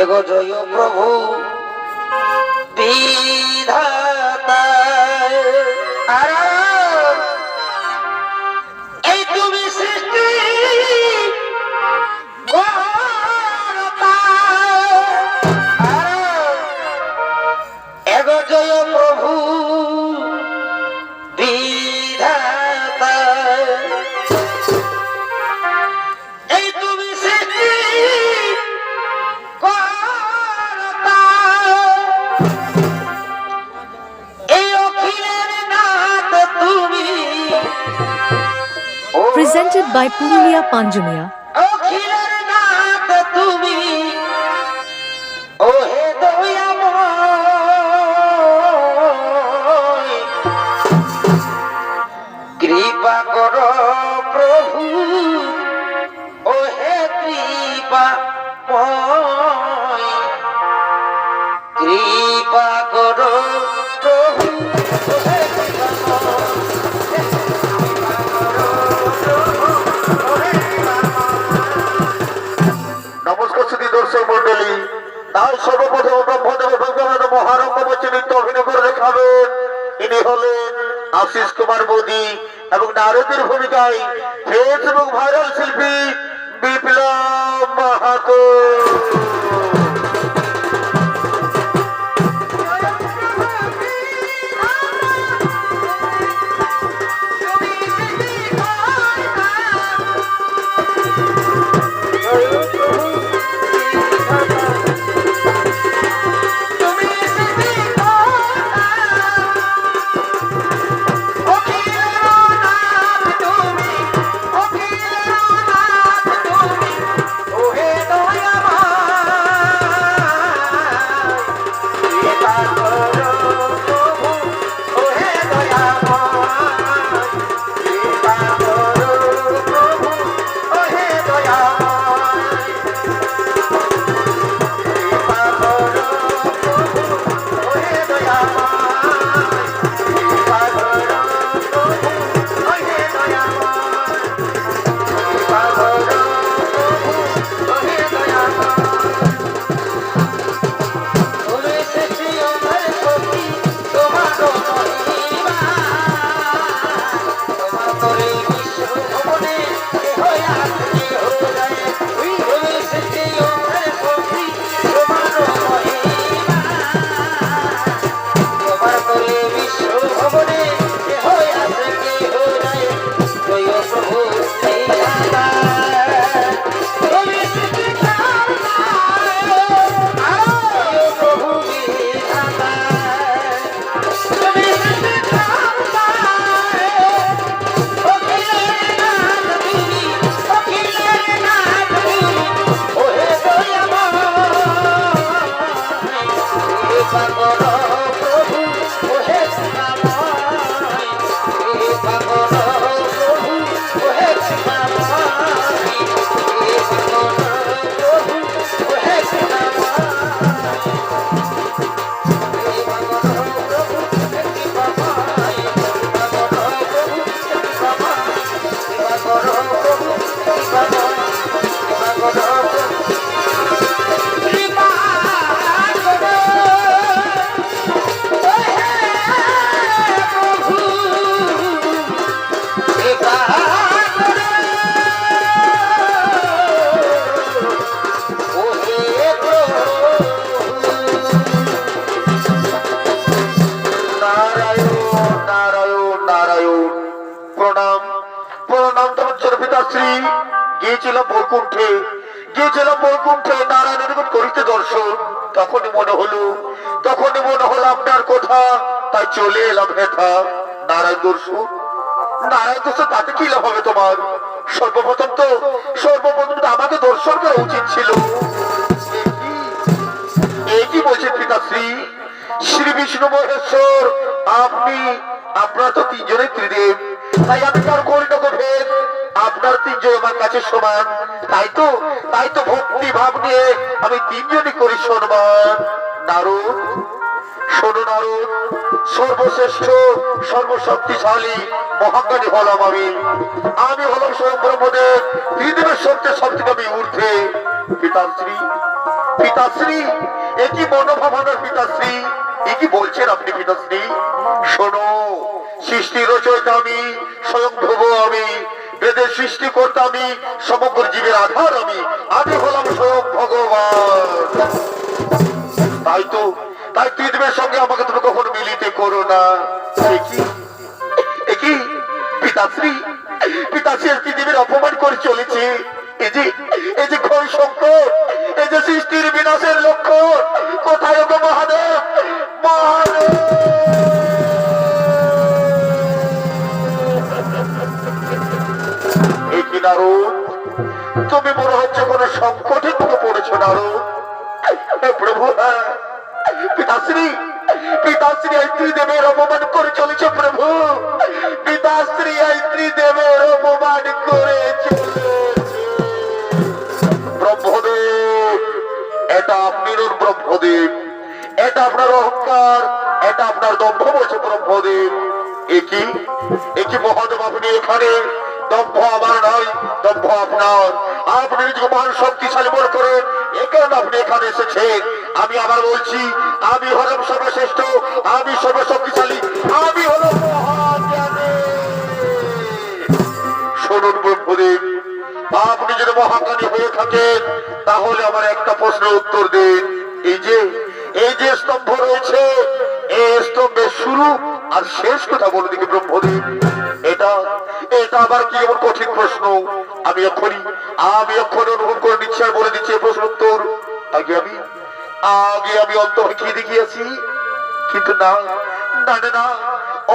এগো জয় প্রভু বিধাতা এই তুমি সৃষ্টি কর্তা এগো জয় প্রভু বিধাতা এই তুমি সৃষ্টি কর্তা এই অখিলের নাথ তুমি Presented by Purulia Panjumia. অখিলের Nath তুমি ও হে দয়াময় কৃপা করো প্রভু ও হে কৃপাময় কৃপা করো প্রভু ও হে নমস্কার সুধী দর্শক মন্ডলী। তাই সর্বপ্রথম ব্রহ্মদেব ভগবান মহারঙ্গমঞ্চে নৃত্য অভিনয় করে দেখাবেন। ইনি হলেন আশিস কুমার মোদী এবং নারদের ভূমিকায় ফেসবুক ভাইরাল শিল্পী বিপ্লব মাহাতো। গিয়েছিলাম বৈকুণ্ঠে নারায়ণের নিকট করিতে দর্শন। তখনই মনে হলো আপনার কথা, তাই চলে এলাম হেথা। নারায়ণ দর্শন তাতে কি লাভ হবে তোমার? সর্বপ্রথম তো আমাকে দর্শন করা উচিত ছিল। এই কি বলছেন পিতাশ্রী? শ্রী বিষ্ণু মহেশ্বর আপনার তো তিনজনের ত্রিদেব, তাই আমি তার করি না ভেদ। আপনার তিনজন আমার কাছে সমান, তাই তো ভক্তি ভাব নিয়ে আমি তিনজনই করি সম্মান। নারদ শোনো নারদ, সর্বশ্রেষ্ঠ সর্বশক্তিশালী মহাজ্ঞানী হলাম আমি হলাম স্বয়ং ব্রহ্মদেব। ত্রিদেবের সত্যি সব থেকে আমি ঊর্ধ্বে। পিতাশ্রী পিতাশ্রী, এ কি মনোভাবনার পিতাশ্রী, এ কি বলছেন আপনি পিতাশ্রী? শোনো, সৃষ্টির রচয়িতা আমি, স্বয়ং ভব আমি, বেদের সৃষ্টি করতে আমি, সমগ্র জীবের আধার আমি হলাম স্বয়ং ভগবান। তাই ত্রিদেবের সঙ্গে আমাকে তুমি কখনো মিলিতে করো না। একই পিতাশ্রী, ত্রিদেবের অপমান করে চলেছে। এই যে ঘোর সংকট, এই যে সৃষ্টির বিনাশের লক্ষ্য, কোথায় গো মহাদেব? মহাদেব, কি নারদ, তুমি মনে হচ্ছে কোন সংকটে তুমি পড়েছো নারদ। প্রভু, পিতাশ্রী, এই ত্রিদেবের অপমান করে চলেছে প্রভু। পিতাশ্রী, এই ত্রিদেবের অপমান করে চলেছে। ব্রহ্মদেব, এটা আপনি ব্রহ্মদেব, এটা আপনার অহংকার, এটা আপনার দম্ভ বলছে ব্রহ্মদেব। একই মহাদেব, আপনি এখানে দম্ভ আমার নয়, দম্ভ আপনার। আপনি নিজেকে মহান শক্তিশালী মনে করেন, এ কারণে আপনি এখানে এসেছেন। আমি আবার বলছি, আমি হলাম সর্বশ্রেষ্ঠ, আমি সর্বশক্তিশালী, আমি হলাম মহাজ্ঞানী। শুনুন ব্রহ্মদেব, আপনি যদি মহাজ্ঞানী হয়ে থাকেন তাহলে আমার একটা প্রশ্নের উত্তর দিন। এই যে স্তম্ভ রয়েছে, এই স্তম্ভের শুরু আর শেষ কথা বলে দিকে ব্রহ্মদেব। এটা আবার কি এমন কঠিন প্রশ্ন? আমি এক্ষুনি অনুভব করে নিচ্ছি আর বলে দিচ্ছি প্রশ্ন উত্তর। আগে আমি অন্তভাগ দেখিয়েছি, কিন্তু না,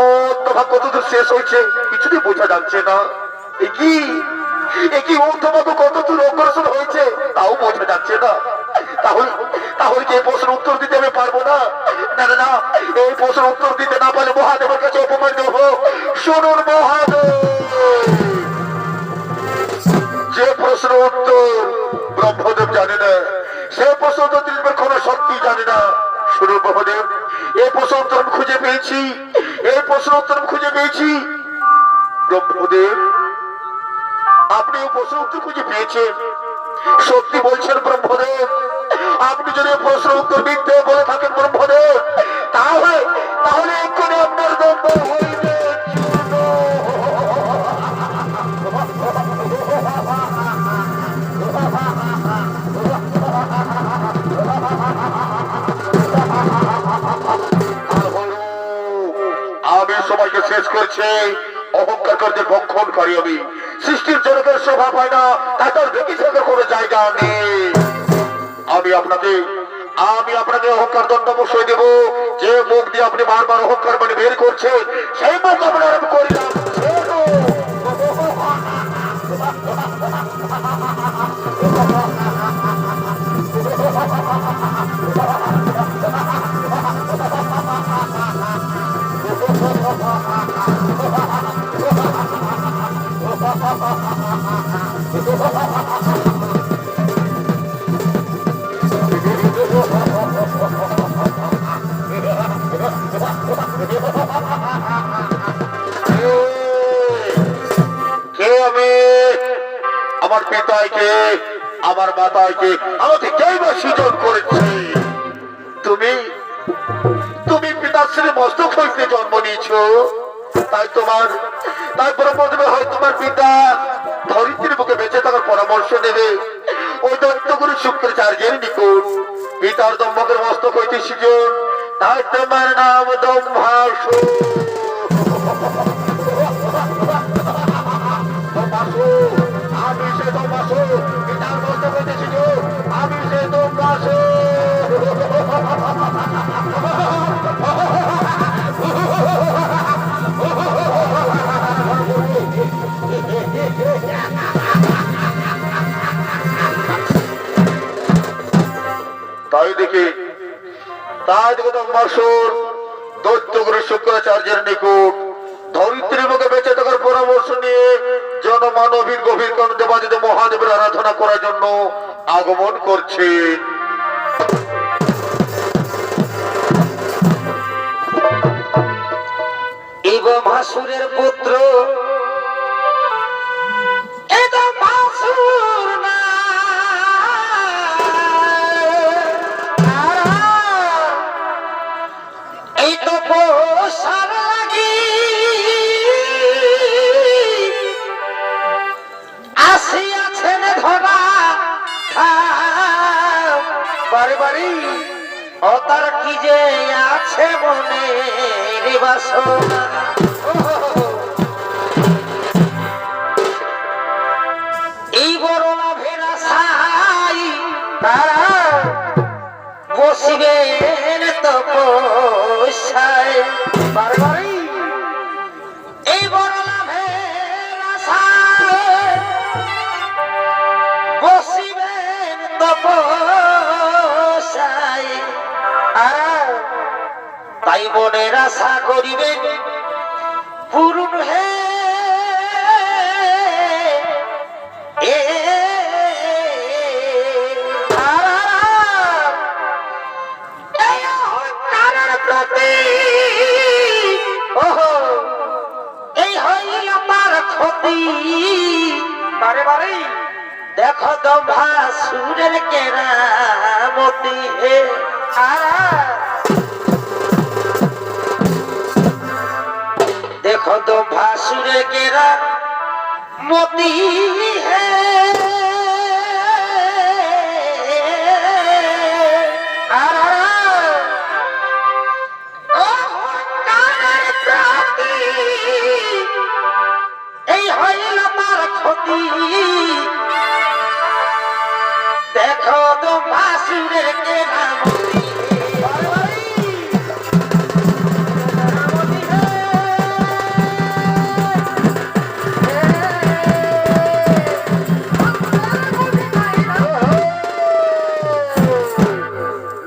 অন্তভাগ কতদূর শেষ হয়েছে কিছুতেই বোঝা যাচ্ছে না। একই অন্তভাগ কতদূর অগ্রসর হয়েছে তাও বোঝা যাচ্ছে না। তাহলে কি এই প্রশ্নের উত্তর দিতে আমি পারবো না? না, এই প্রশ্নের উত্তর দিতে না পারলে মহাদেবের কাছে অপমানিত হবো। শুনুন মহাদেব, যে প্রশ্ন উত্তর ব্রহ্মদেব জানে না, সে প্রশ্ন উত্তর দিতে কোন শক্তি জানে না। শুনুন ব্রহ্মদেব, এই প্রশ্ন উত্তর আমি খুঁজে পেয়েছি। ব্রহ্মদেব, আপনি এই প্রশ্ন উত্তর খুঁজে পেয়েছেন? সত্যি বলছেন ব্রহ্মদেব? আপনি যদি প্রশ্ন উত্তর দিতে বলে থাকেন ব্রহ্মদেব, তাহলে এক্ষুনি আপনার দণ্ড হইবে। আমি সবাইকে শেষ করছি, অহংকার করতে ভক্ষণকারী আমি। সৃষ্টির জনকের শোভা পায় না, তাদের বেঁকে থাকার কোনো জায়গা নেই। আমি আপনাকে অহংকার দণ্ড বসিয়ে দেব। যে মুখ দিয়ে আপনি বারবার অহংকার মানে বের করছেন, সেই মুখ আপনার আমি করিলাম। আমার পিতাকে, আমার মাতাকে, আমাকে কে বা সৃজন করেছে? তুমি পিতাশ্রী মস্তক হইতে জন্ম নিয়েছ। তাই ব্রহ্মদেব হয় তোমার পিতা ধরিত্রীর বুকে বেঁচে থাকার পরামর্শ নেবে ওই দৈত্যগুরু শুক্রাচার্যের নিকট। পিতার দম্ভকের মস্তক হইতে সৃজন, তাই তোমার নাম দম্ভাসু। আমি সে দম্ভাসু, পিতার মস্তক হইতে সৃজন, আমি সে দম্ভাসু। তাই দেখে দম্ভাসুর দৈত্যগুরু শুক্রাচার্যের নিকট ধরিত্রীর মুখে বেঁচে থাকার পরামর্শ নিয়ে জনমানবীর গভীর কারণ দেবাদিদেব মহাদেবের আরাধনা করার জন্য আগমন করছে। এই দম্ভাসুরের পুত্র, এই দম্ভাসুর না বারে বাড়ি ও তার কি যে আছে মনে রে বাসনা এই বড় লাভের আশাই তারা বসিবেন তপস্যায় বারে বাড়ি এই বড় লাভের আশায় বসিবেন তপস্যায় তাই মনের আশা করিবেন পূরণ হে এই হইল আমার ক্ষতি বারে বারে দেখো দম্ভা সুরের কেরামতি হে দেখো দম্ভা সুরের কেরামতি হে এই হইল আমার ক্ষতি দেখো তো ভাসুরের কেরামতি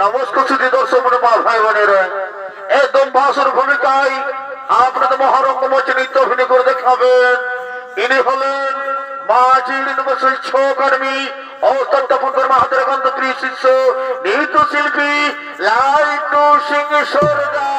নমস্কার সুধী দর্শক মা ভাই বোনেরা একদম ভাসুর ভূমিকায় আপনাদের মহারঙ্গমঞ্চে নৃত্য অভিনয় করে দেখাবেন। ইনি হলেন মাঝি ইউনিভার্সিটি ছকার্মী ও তত্ত্বপন্থর মাহাতের গন্ধ প্রিয় শিষ্য নৃত্য শিল্পী লাইটু সিং সরদার।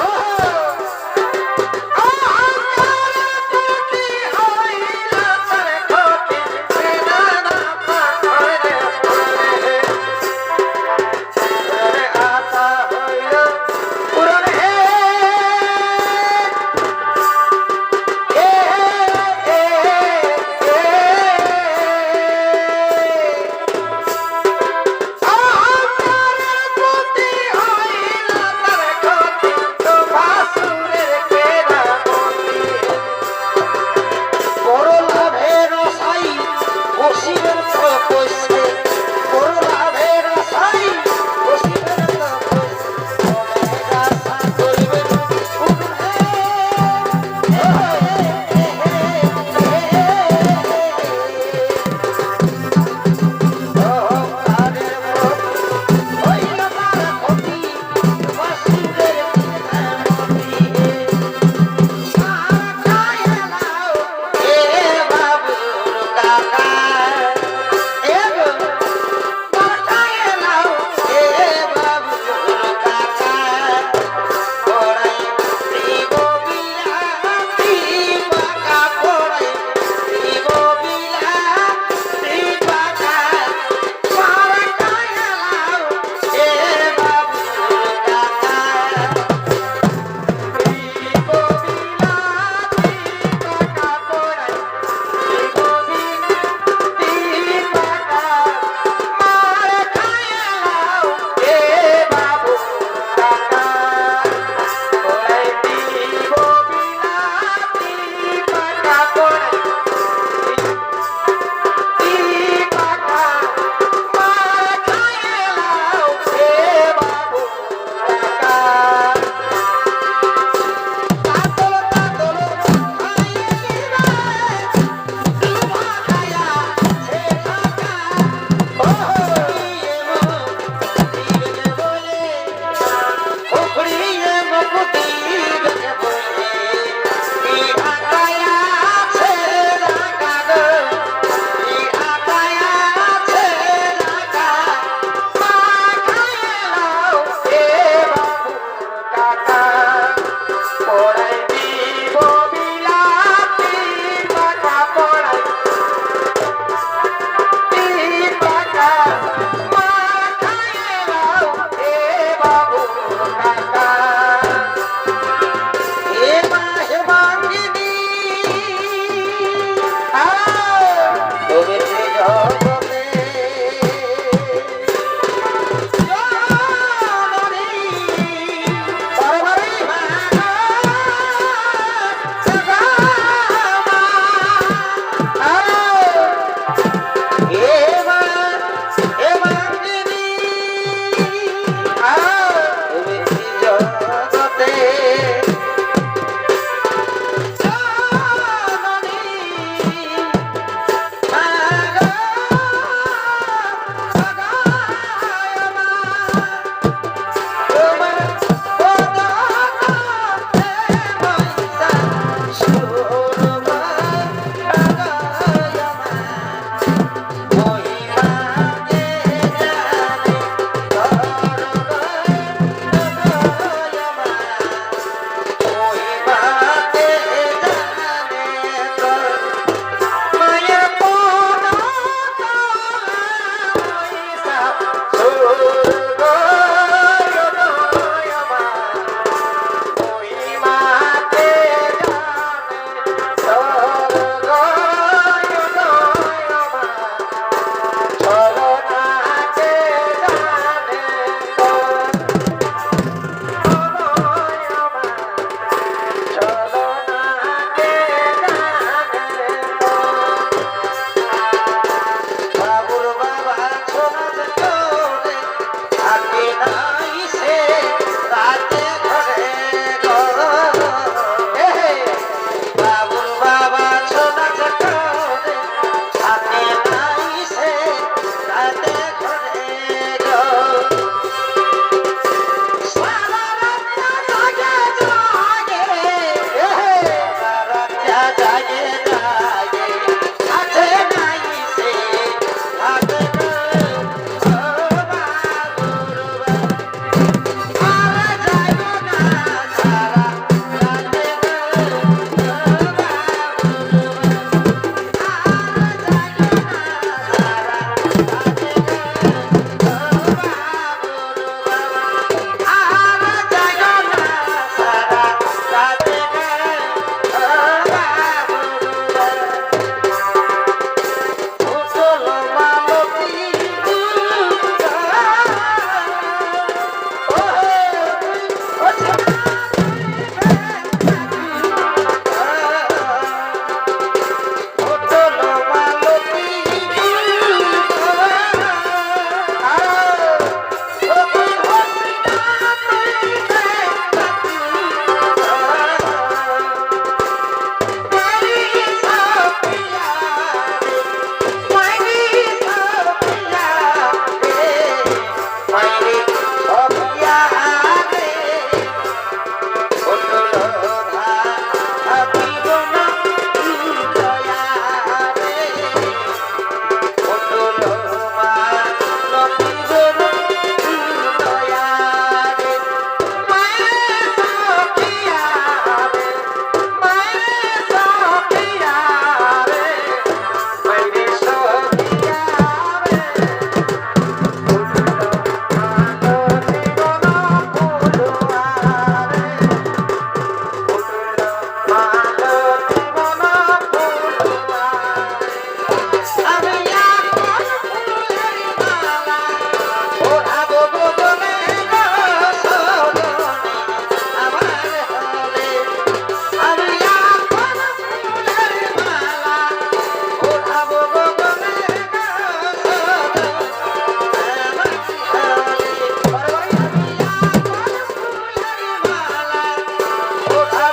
Oh,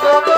জীবন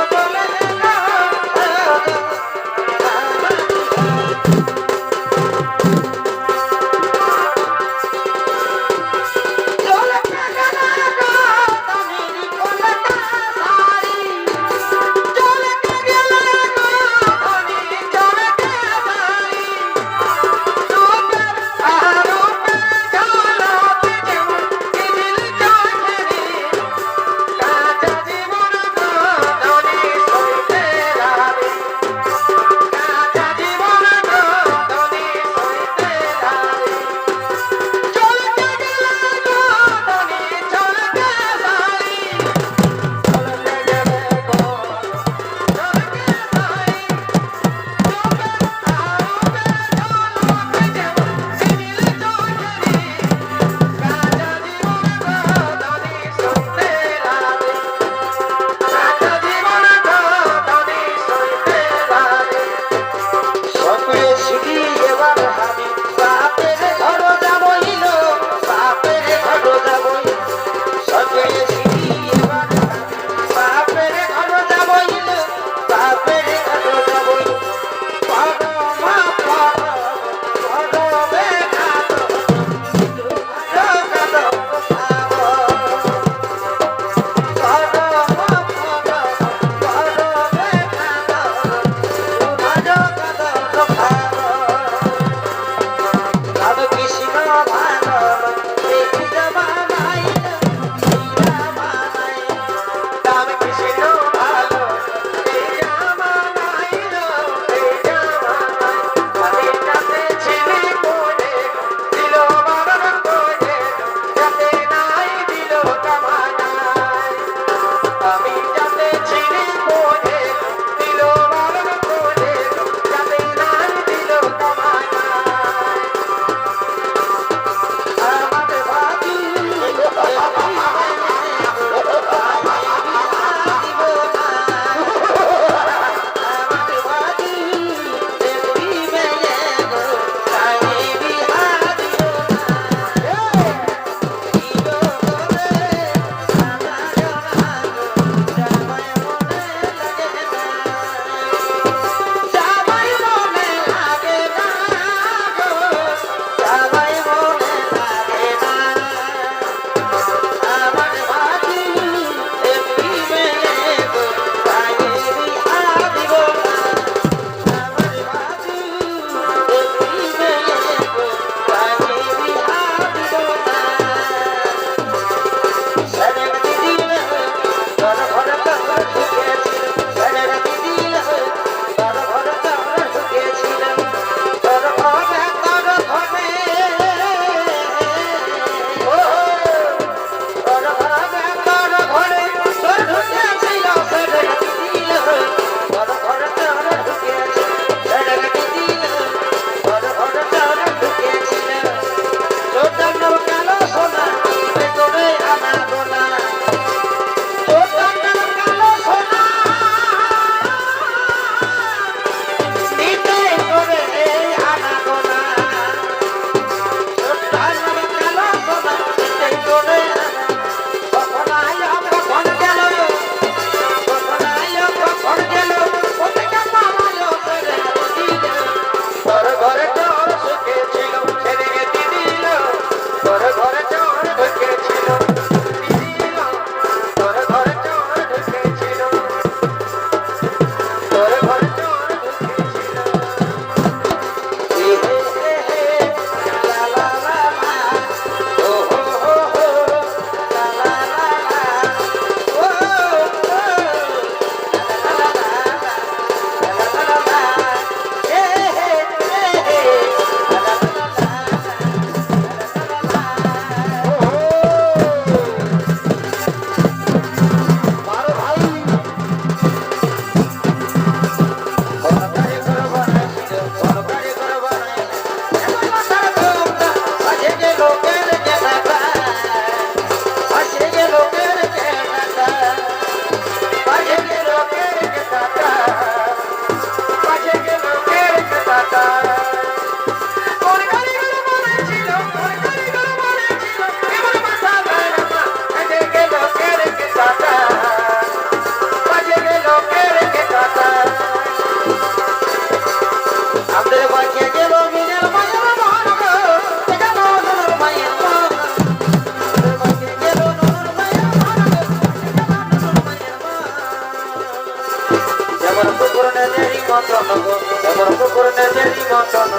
এমন কুকুর নেজেরি মতন গো এমন কুকুর নেজেরি মতন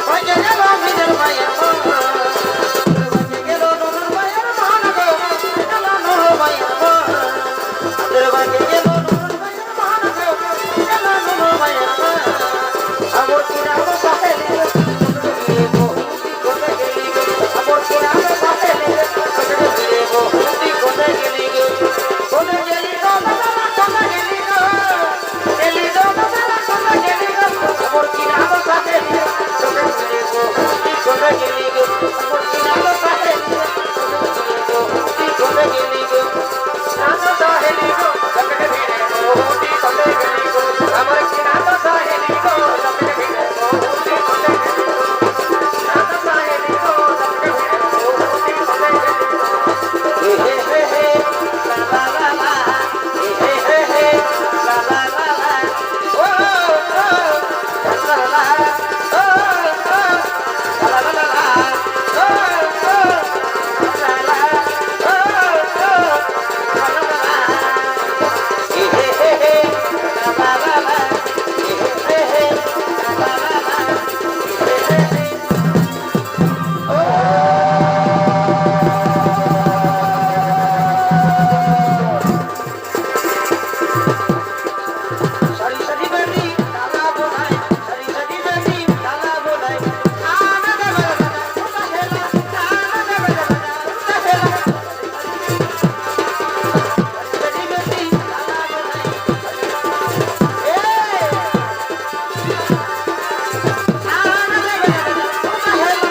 ভাইকে গেল নিজের ভাইয়ের মন ভাইকে গেল নুরুর ভাইয়ের মন গো গেল নুরুর ভাইয়ের মন আমাদের ভাইকে গেল নুরুর ভাইয়ের মন গো গেল নুরুর ভাইয়ের মন আমার কি নাম সাথে লিখে গিয়ে বহুতি কোতে গেলি গো আমার কি নাম সাথে লিখে গিয়ে বহুতি কোতে গেলি গো কোতে গেলি গো বাবা কোতে গেলি গো গেলি গো বাবা কোতে গেলি গো আমার কি নাম সাথে লিখে গিয়ে বহুতি কোতে গেলি গো আমার কি নাম সাথে লিখে বহুতি কোতে গেলি গো নাম সাথে লিখে সবে ভিড়ে বহুতি কোতে গেলি গো আমার কি নাম সাথে লিখে সবে ভিড়ে বহুতি কোতে গেলি গো নাম সাথে লিখে সবে ভিড়ে বহুতি কোতে গেলি গো হে হে হে লা লা লা হে হে হে লা লা লা ও লা লা লা ও লা লা লা ও লা লা ও লা লা লা হে হে হে লা লা লা হে হে হে লা লা লা হে হে হে সারি সারি বেটি তালা বোনাই সারি সারি বেটি তালা বোনাই আনা দে বাজা উতা হেলা আনা দে বাজা উতা হেলা সারি বেটি তালা বোনাই এ আনা দে বাজা উতা হেলা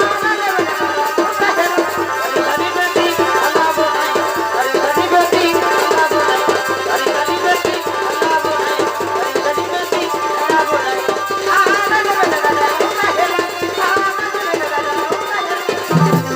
আনা দে বাজা উতা হেলা সারি সারি বেটি তালা বোনাই সারি সারি বেটি তালা বোনাই সারি সারি বেটি তালা বোনাই সারি সারি বেটি তালা বোনাই আনা দে বাজা উতা হেলা আনা দে বাজা উতা হেলা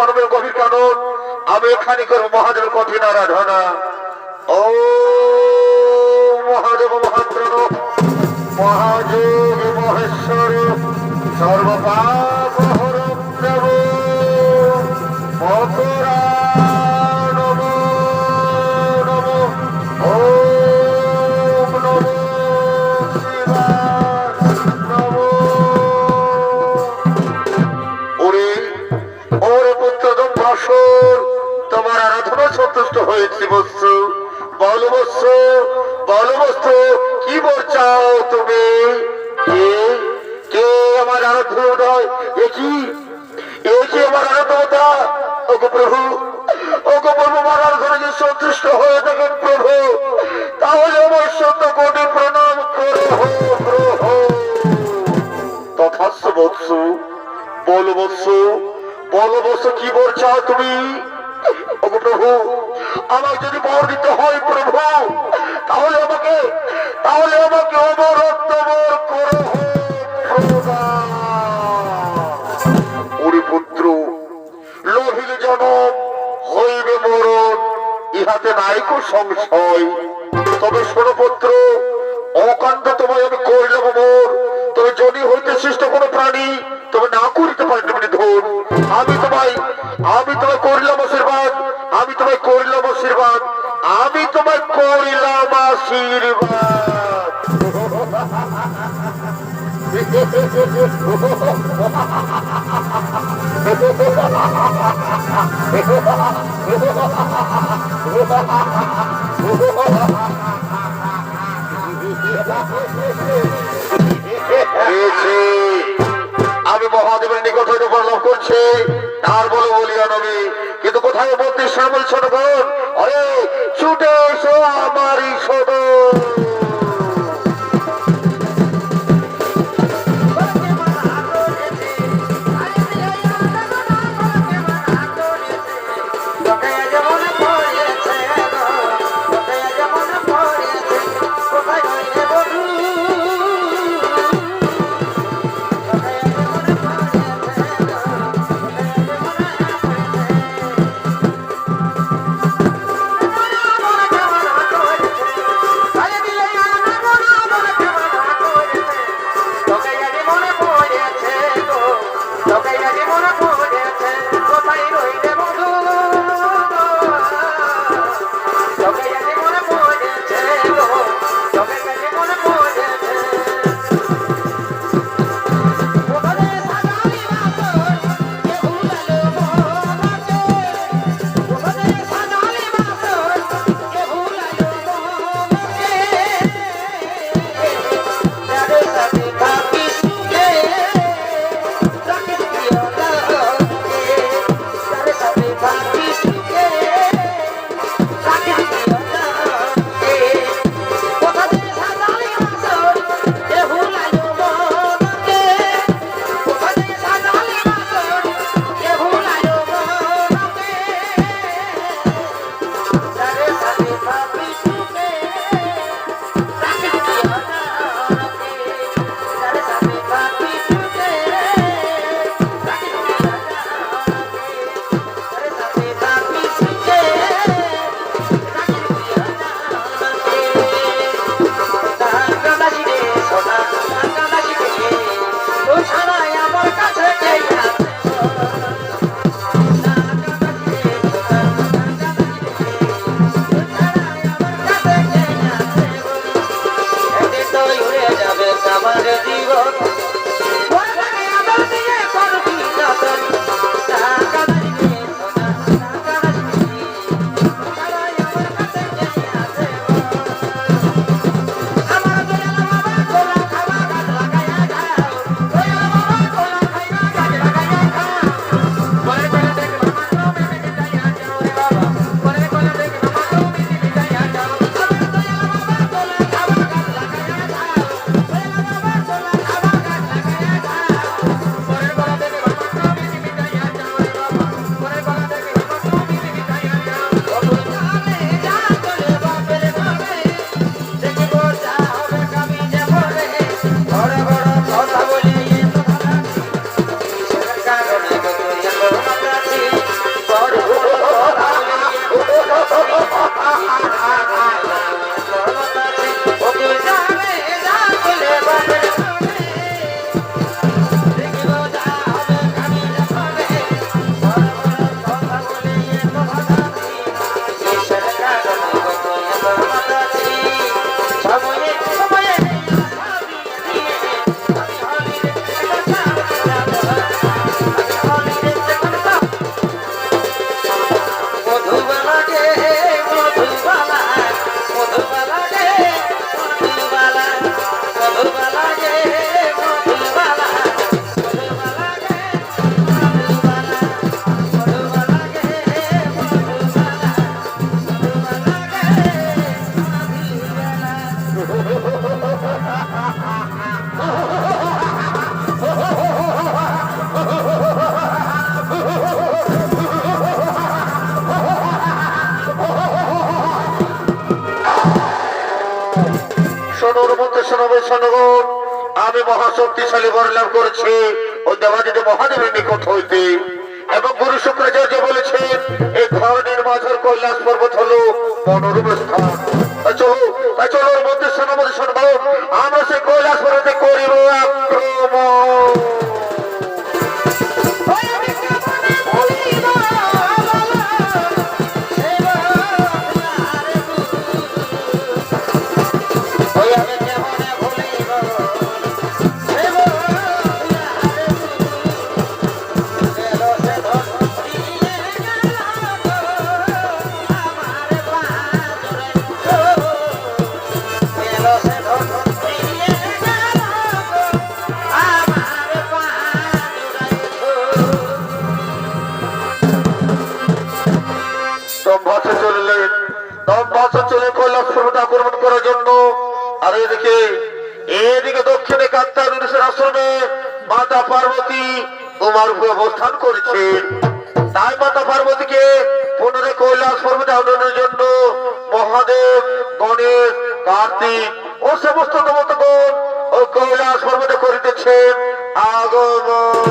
মানবের গভীর কারণ আমি এখানে করব মহাদেব কঠিন আরাধনা। ও মহাদেব মহাপ্রণ মহাযোগ মহেশ্বর সর্বপাপ হরম দেব মকরা নমো নমো ওম নমো শিবায় নমো। ওরে ওরে পুত্র দম্ভাসুর, তোমার আরাধনা সন্তুষ্ট হয়েছি বৎস। বল বৎস, বল বৎস, কি বল চাও তুমি? কে কে আমার আরাধ্য উদয়? এ কি আমার আরাধ্যতা? ওগো প্রভু, ওগো প্রভু, আমার আরাধনা যে সন্তুষ্ট হয়ে থাকেন প্রভু, তাহলে আমার সত্য কোটি প্রণাম করো প্রভু। তথাস্ত বৎস, বল বৎস, বল বৎস, কি বল চাও তুমি? ওগো প্রভু, আমাকে যদি বর দিতে হয় প্রভু, তাহলে আমাকে অমরত্ববর করো ওরে পুত্র। লোভিল জনম হইবে মরণ, ইহাতে নাইকো সংশয়। তবে শোনো পুত্র, অকান্ত তোমায় আমি করিলাম মোর। তবে যদি হইতে সৃষ্ট কোন প্রাণী তবে না করিতে পারি তুমি ধন। আমি তোমায় করিলাম আশীর্বাদ, আমি তোমায় করিলাম আশীর্বাদ, আমি তোমায় করিলাম আশীর্বাদ। আমি মহাদেবের নিকট হইতে প্রণাম করছি, তার বলে বলিয়া নবী। কিন্তু কোথায় বলতে শ্যামল সনগণ, অরে ছুটে এসো আমারই সদন। Thank you. মধ্যে শোনগণ, আমি মহাশক্তিশালী বরলাভ করেছি ও দেবাদিদেব মহাদেবের নিকট হইতে, এবং গুরু শুক্রাচার্য বলেছেন এই ধরনের মাঝের কৈলাস পর্বত হলো মনোরম স্থান। তাই চলো ওর মধ্যে শোনগণ, আমরা সেই কৈলাস পর্বতে করিব আক্রমণ। আক্রমণ করার জন্য। আর এদিকে দক্ষিণে কাত্তার আশ্রমে মাতা পার্বতী উমার উপরে অবস্থান করেছেন। তাই মাতা পার্বতীকে পুনরায় কৈলাস পর্বতে আরোহণের জন্য মহাদেব, গণেশ, কার্তিক ও সমস্ত দেবতাগণ ও কৈলাস পর্বতে করিতেছেন আগমন।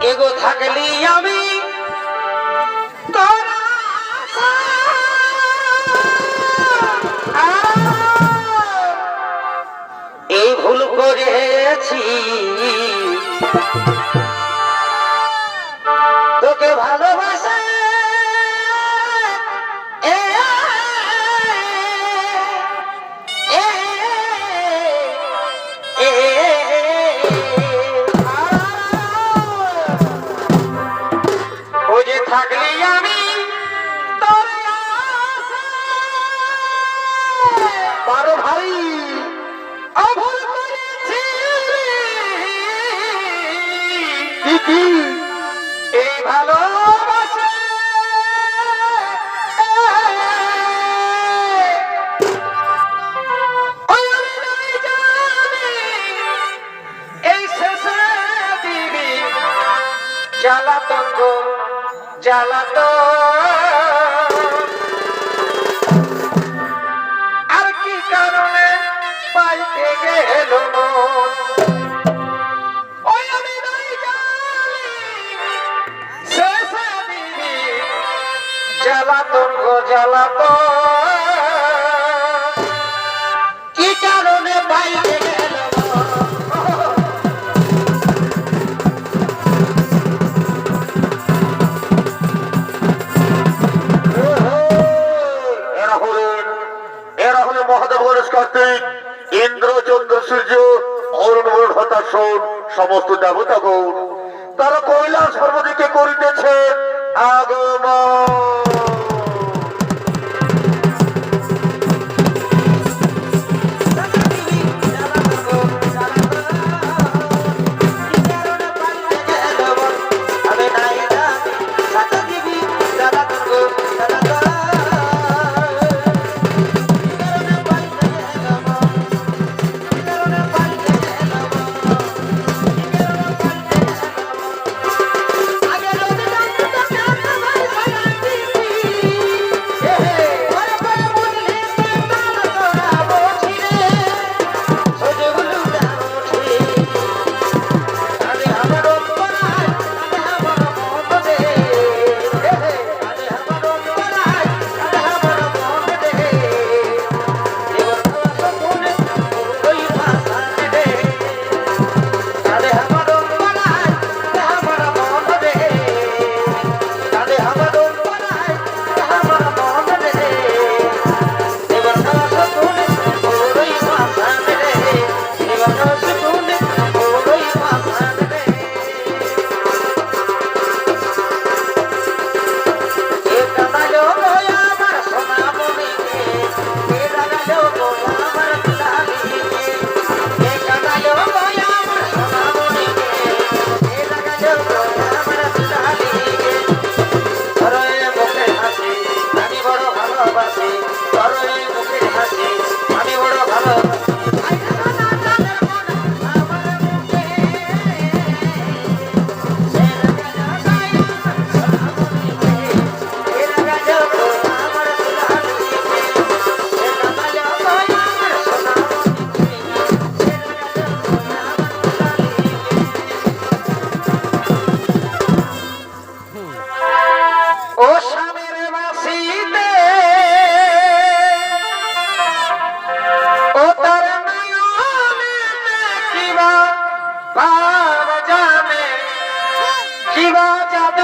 এগো থাকলি আমি এই ভুল করেছি, তোকে ভালোবাসে ও যে থাকলি আমি তোর বারো ভাই ভুল করেছি, কি এই ভালোবাসে এই শেষে দিবি জ্বালাতন গো জ্বালাতন। আর কি কারণে পাইতে গেল মন, ওই আমি নাই জানি শেষে দিবি জ্বালাতন গো জ্বালাতন। কি কারণে পাইতে গেল মন। এরা হলেন মহাদেব, গণেশ, কার্তিক, ইন্দ্র, চন্দ্র, সূর্য, অরুণ, বরুণ, হতাশন, সমস্ত দেবতাগণ। তারা কৈলাস পর্বতীকে করিতেছেন আগমন।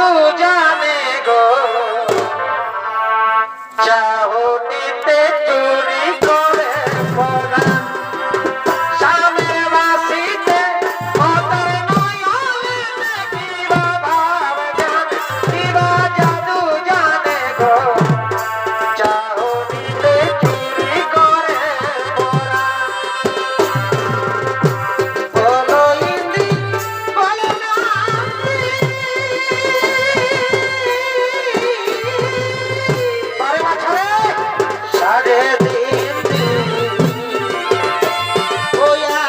জাদু জানে গো চাহনিতে চুরি করে পড়া সামনে বাসিতে মতর নয়নে কিবা ভাব জানে কিবা জাদু জানে গো চাহনিতে চুরি করে পড়া বলো ইন্দি বলো না আরে মাছরে সাড়ে দিন ওয়া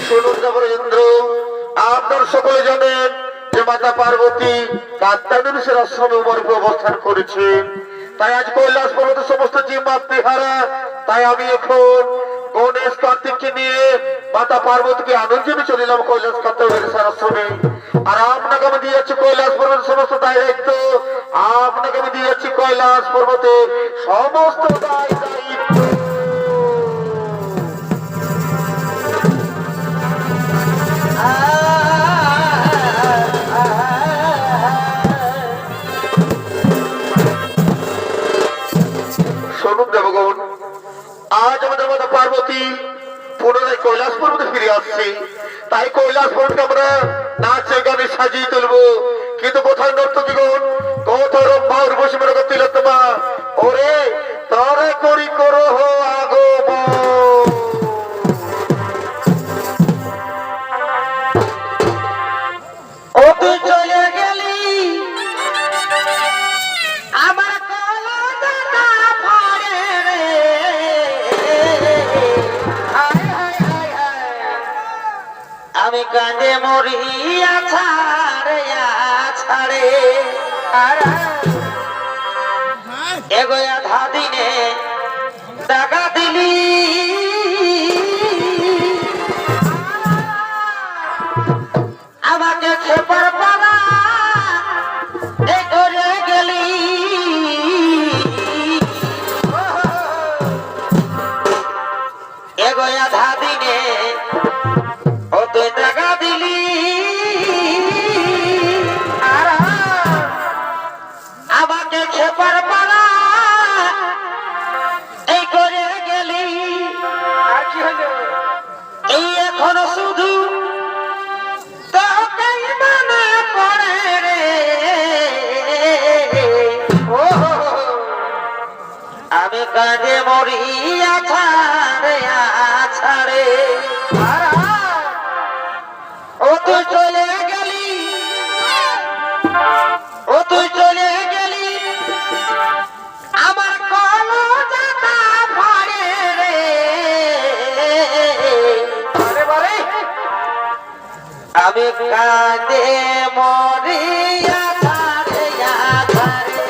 শুনুন দেবেন্দ্র, আপনার সকলে জানেন যে মাতা পার্বতী কাত্যায়নের আশ্রমে উপরে অবস্থান করেছেন। তাই আজ কৈলাস পর্বতের সমস্ত জীব মাতৃহারা, তাই আমি এখন গণেশ কার্তিককে নিয়ে মাতা পার্বতীকে আনন্দে চলিলাম কৈলাস কাত্যায়নের আশ্রমে। আর আপনাকে আমি দিয়ে যাচ্ছি কৈলাস পর্বতের সমস্ত দায় দায়িত্ব, আপনাকে আমি দিয়ে যাচ্ছি কৈলাস পর্বতের সমস্ত দায় দায়িত্ব। শুনুন দেবগণ, আজ আমাদের মাতা পার্বতী পুনরায় কৈলাস পর্বতে ফিরে আসছে। তাই কৈলাস পর্বতকে আমরা নাচে গানে সাজিয়ে তুলবো। কিন্তু কোথায় নর্তকীগণ, কোথায় রম্ভা উর্বশী মেনকা তিলোত্তমা, ওরে তরে করি করো হো আগমন। ও তুই চলে গেলি আমার কলজটা পড়ে রে, হায় হায় হায় হায় আমি কাঁদে মরিয়া ছাড়ে ছাড়ে আর এগোয়া ধাদিনে টাকা দিলি আমাকে খেপার পারা এই করে গেলি এগোয়া ধাদিনে ও তুই টাকা দিলি আর আমাকে খেপার পারা এই করে গেলি। আর কি হলো এই এখনো শুধু তোকেই মনে পড়ে রে, ও আমি কাঁদে মরিয়া ছাড়ে ছাড়ে ও তুই চলে গেলি, ও তুই চলে গেলি আমার কলজটা পড়ে রে, আমি কাঁদে মরিয়া ছাড়ে ছাড়ে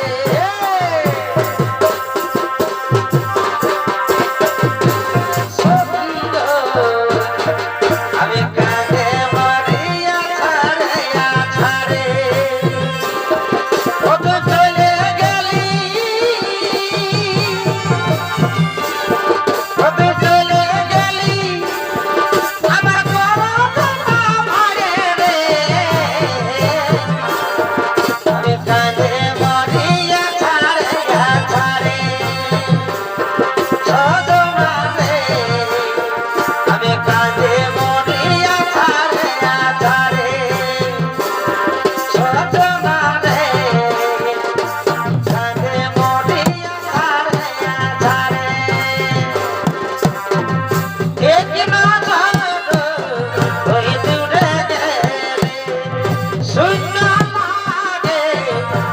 আমি কাঁদে মরিয়া ছাড়ে ছাড়ে ও তুই চলে গেলি, ও তুই চলে গেলি আমার কলজটা পড়ে রে,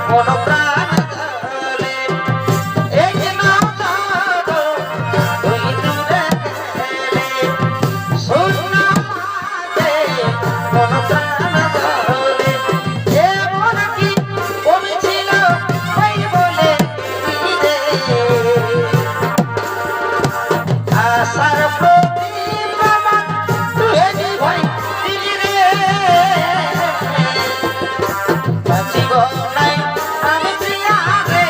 মন প্রাণ গলে এই নাম ধরো তুই দূরে গেলে শূন্য মাঝে মন প্রাণ গলে এমন কি কবি ছিল ওই বলে ফিরে আশার প্রদীপ আমার তুই ভাই দিলি রে বাঁচিব নাই আমি প্রিয়া রে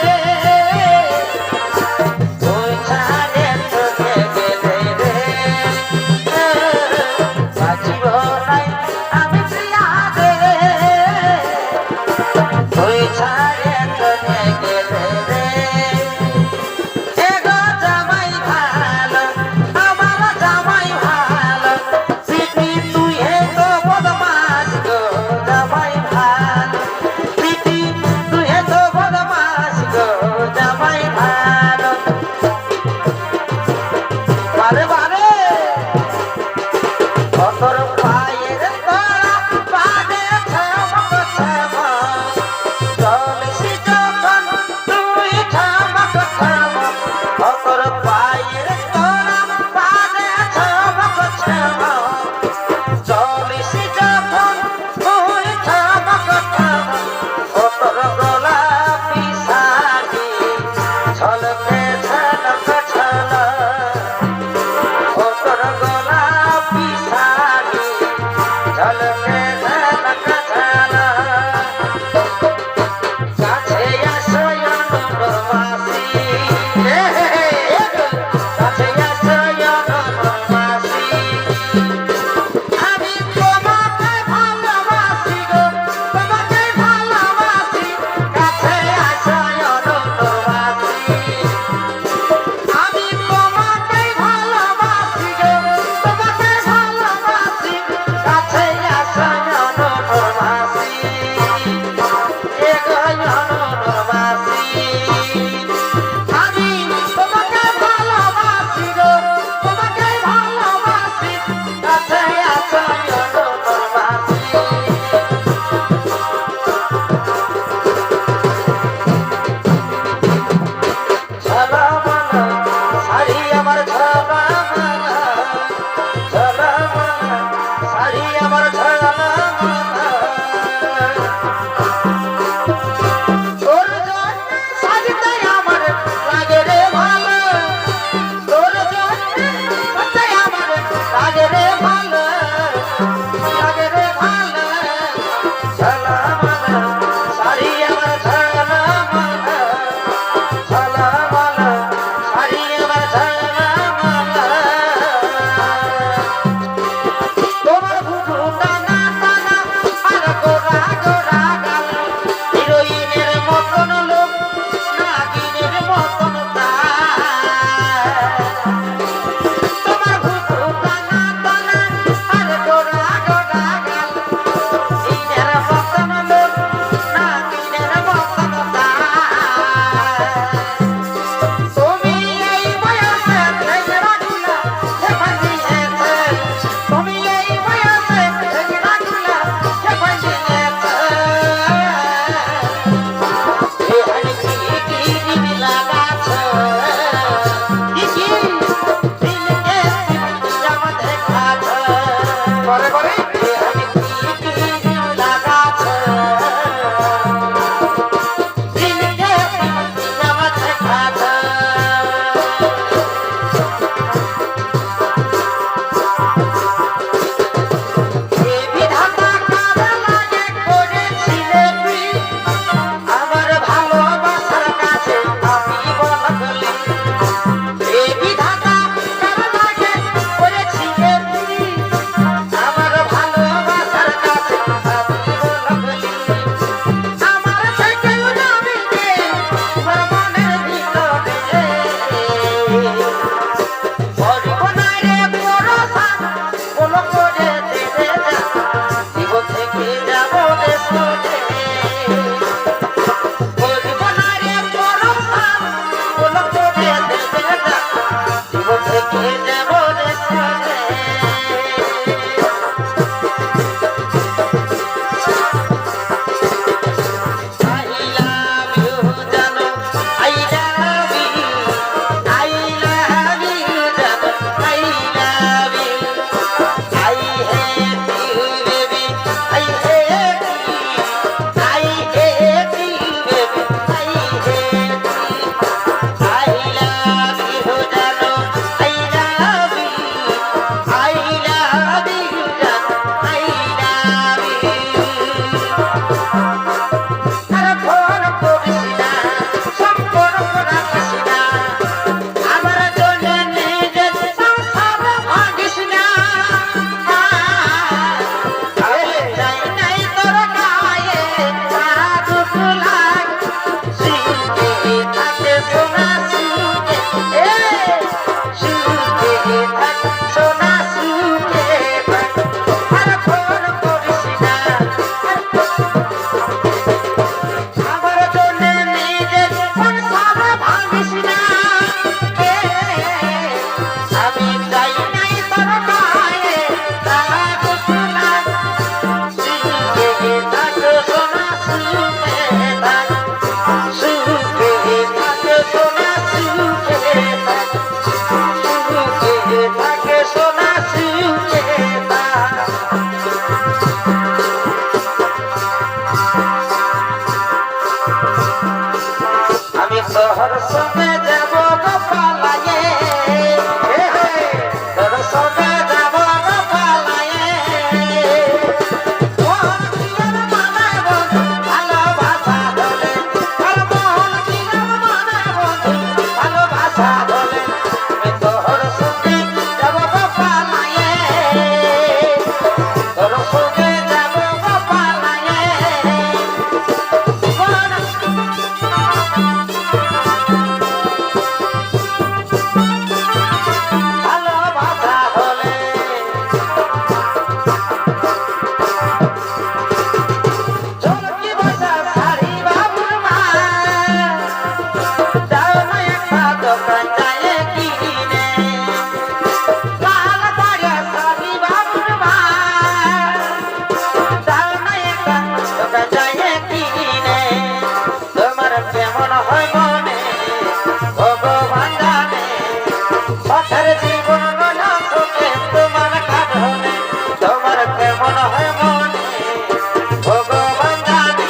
তুই ছাড়ে তোকে গেলে রে বাঁচিব নাই আমি প্রিয়া রে তুই ছাড়ে তোকে গেলে রে এগো জামাই ভালো আমার জামাই ভালো সিটি তুই তো বদমাস গো জামাই ভালো সিটি তুই তো বদমাস গো জামাই ভালো বারে বারে অতর পায়ের তলা পানে ছম ছম চল সিজো আমি তোর সঙ্গে যাব গো পালায়ে, তোর সঙ্গে যাব গো পালায়ে। মন কিরম মানে বন্ধু ভালোবাসা হলে, আর মন কিরম মানে বন্ধু ভালোবাসা হলে, আমি তোর সঙ্গে যাব গো পালায়ে, তোর সঙ্গে যাব গো পালায়ে। ভালোবাসা হলে ঝলকি বাসা শাড়ি বাবুর মা, যাও না একটা দোকান যায় কিনে, লাল পাড়িয়া শাড়ি বাবুর মা, যাও না একটা দোকান যায় কিনে। তোমার কেমন হয় মনে ভগবান জানে, পথের জীবন রোজা সুখে তোমার কাঁধনে। তোমার কেমন হয় মনে ভগবান জানে,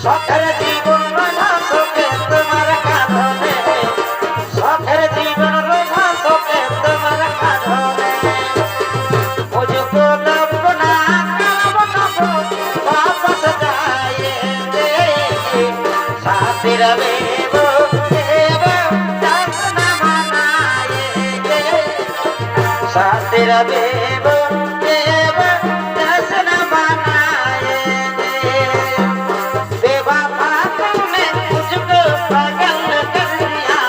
শখের জীবন রোজা সুখে তোমার কাঁধনে, শখের জীবন রোজা সুখে তোমার কাঁধনে। মুঝকো लब ना कलब कबो वापस जाएंगे, साथ रहे वो देवो दस न मनाएंगे, साथ रहे वो देवो दस न मनाएंगे। बेवफा तूने मुझको पागल कर दिया,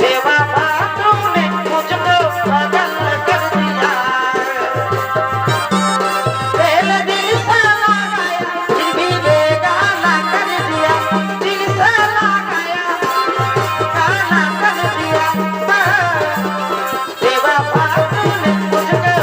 बेवफा तूने मुझको पागल कर दिया। दिल दिल से लगाया फिर भी बेगाना कर दिया, दिल से लगाया गाना कर दिया। बेवफा तूने मुझको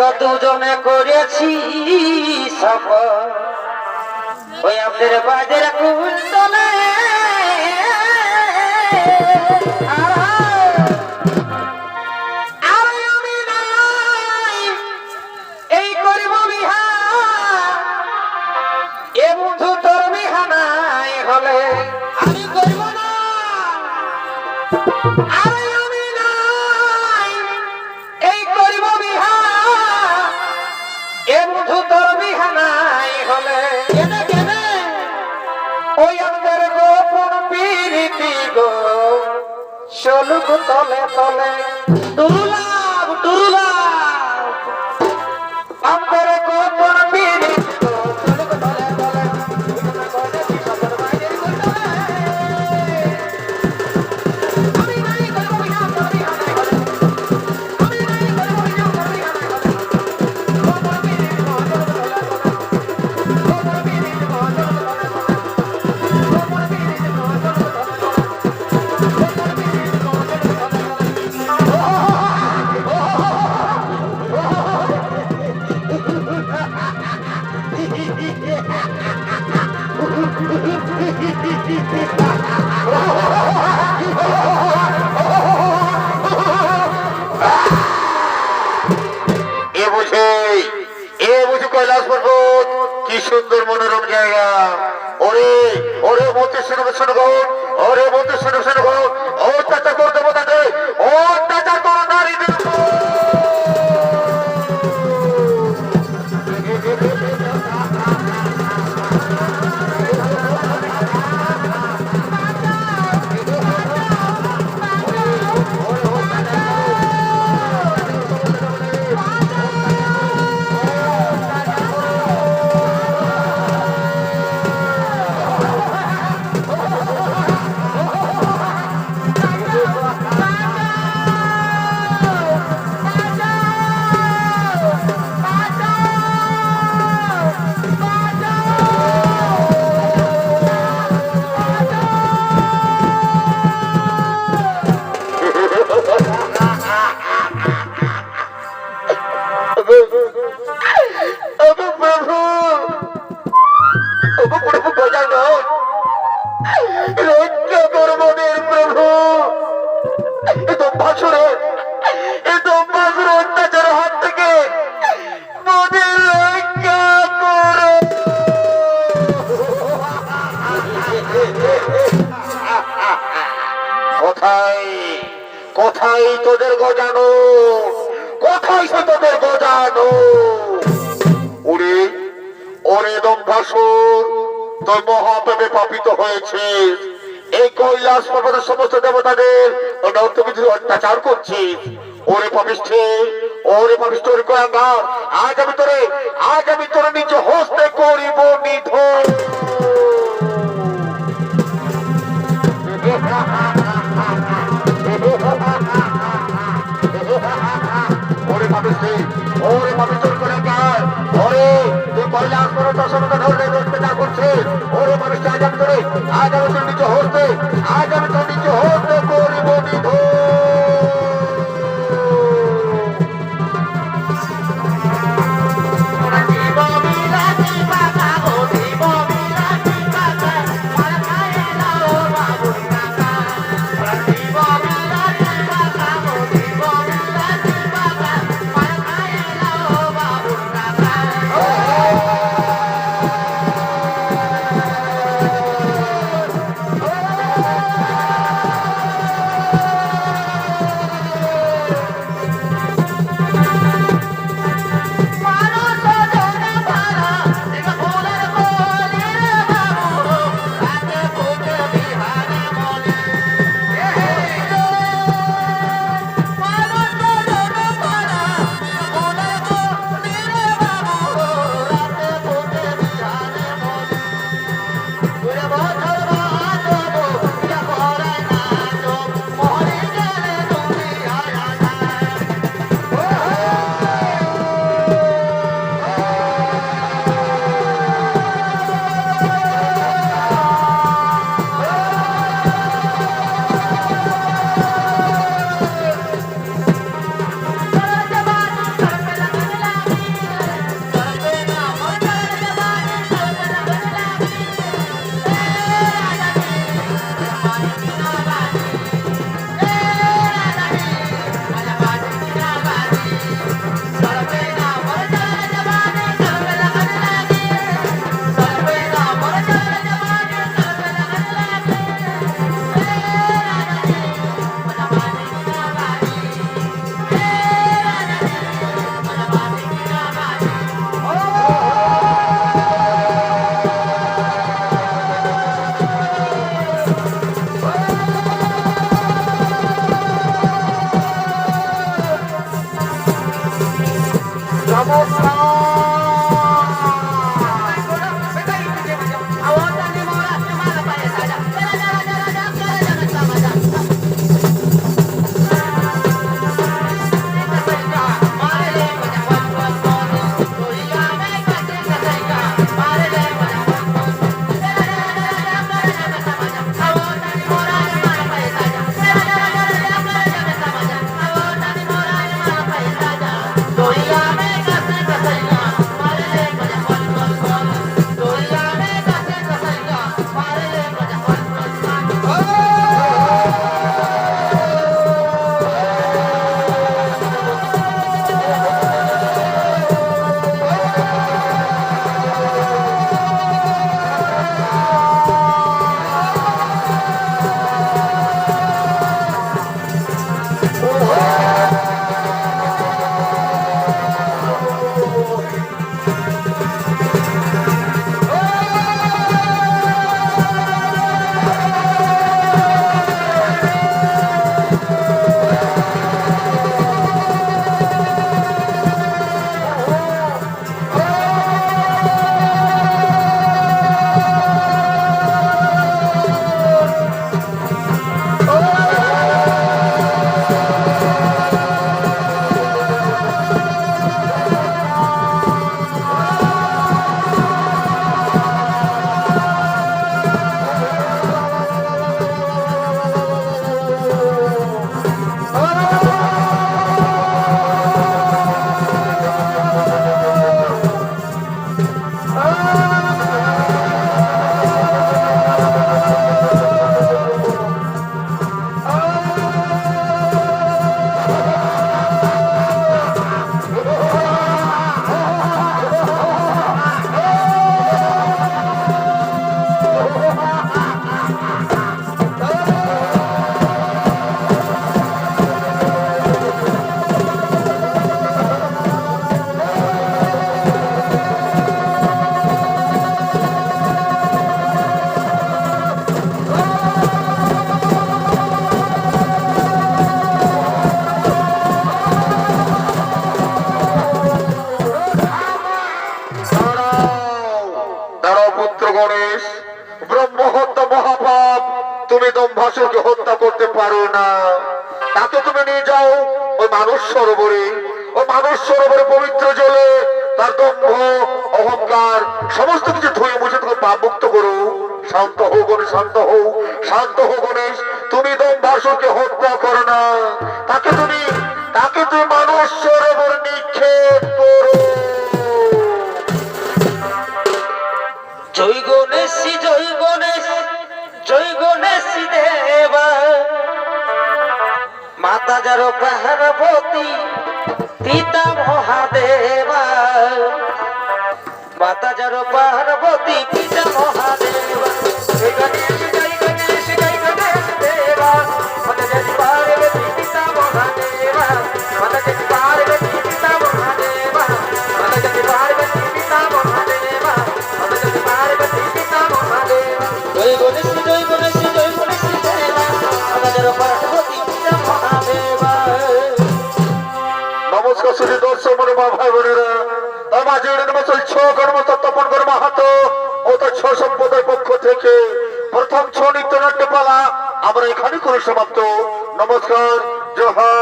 এগো দুজনে করেছি সফর ওই আমাদের বাজার কুন্তলে এই করিব বিহা এ বন্ধু তোর বিহা নাই হলে আমি করিব না আরে আমি নাই এই করিব বিহা এ বন্ধু তোর বিহা নাই হলে কেনে কেনে ওই আমাদের গোপন পিরিতি গো চলুক তলে তলে টুরুলাভ টুরুলাভ আমাদের গোপন পিরিতি গো চলুক তলে তলে আমি নাই করিব বিহা তোর বিহা নাই হলে আমি নাই করিব বিহা তোর বিহা নাই হলে গোপন পিরিতি গো চলুক তলে তলে গোপন পিরিতি গো চলুক তলে তলে গোপন পিরিতি গো চলুক তলে তলে কৈলাস পর্বত কি সুন্দর মনোরম জায়গা ওরে ওরে বলতে শুনবো শুনবো ওরে বলতে শুনবো শুনবো অত্যাচার করে দেবো তাকে অত্যাচার করো নারীদের কোথায় তোদের গজানো কোথায় সে তোদের গজানো ওরে ওরে দম্ভাসুর তোর মহাপাপে পাপিত হয়েছে এই কৈলাস পর্বতের সমস্ত দেবতাদের নর্তবিধি অত্যাচার করছিস ওরে পাপিষ্ঠে ওরে পাপিষ্ঠ ওরে কয়াঙ্গার আজ আমি তোরে নিজ হস্তে করিব নিধন ওরে পাপিষ্ঠে ওরে পাপিষ্ঠ ওরে কয়াঙ্গার ওরে তুই কৈলাস পর্বতের সমস্ত ধরে অত্যাচার করছিস ওরে পাপিষ্ঠে আজ আমি তোর নিজ হস্তে করিব নিধন গণেশ, ব্রহ্মহত্যা মহাপাপ। তুমি দম্ভাসুরকে হত্যা করতে পারো না। তাকে তুমি নিয়ে যাও ওই মানস সরোবরে। ওই মানস সরোবরে পবিত্র জলে তার দম্ভ অহংকার সমস্ত কিছু ধুয়ে মুছে তোকে পাপ মুক্ত করো। শান্ত হও গণেশ, শান্ত হও, শান্ত হও গণেশ। তুমি দম্ভাসুরকে হত্যা করো না। তাকে তুমি মানস সরোবরে নিক্ষেপ করো। জয় গণেশ, জয় গণেশ, জয় গণেশ দেবা। মাতা যার পার্বতী পিতা মহাদেবা। মাতা যার পার্বতী পিতা মহাদেবা। জয় গণেশ, জয় গণেশ, জয় গণেশ দেবা। মাতা যার পার্বতী পিতা মহাদেবা। মাতা যার পার্বতী পিতা মহাদেবা। মাতা যার পার্বতী পিতা মহাদেবা। মাতা যার পার্বতী পিতা মহাদেবা। জয় গণেশ, জয় গণেশ, জয় গণেশ দেবা। মাতা যার পার্বতী পিতা মহাদেবা। নমস্কার শ্রী দর্শক মনে মা ভাই বোনেরা, তার মাঝে তপন কর্ম হাত ও তার ছ সম্প্রদায়ের পক্ষ থেকে প্রথম ছ নৃত্য নাট্যপালা আমরা এখানে করে সমাপ্ত। নমস্কার, জোহার।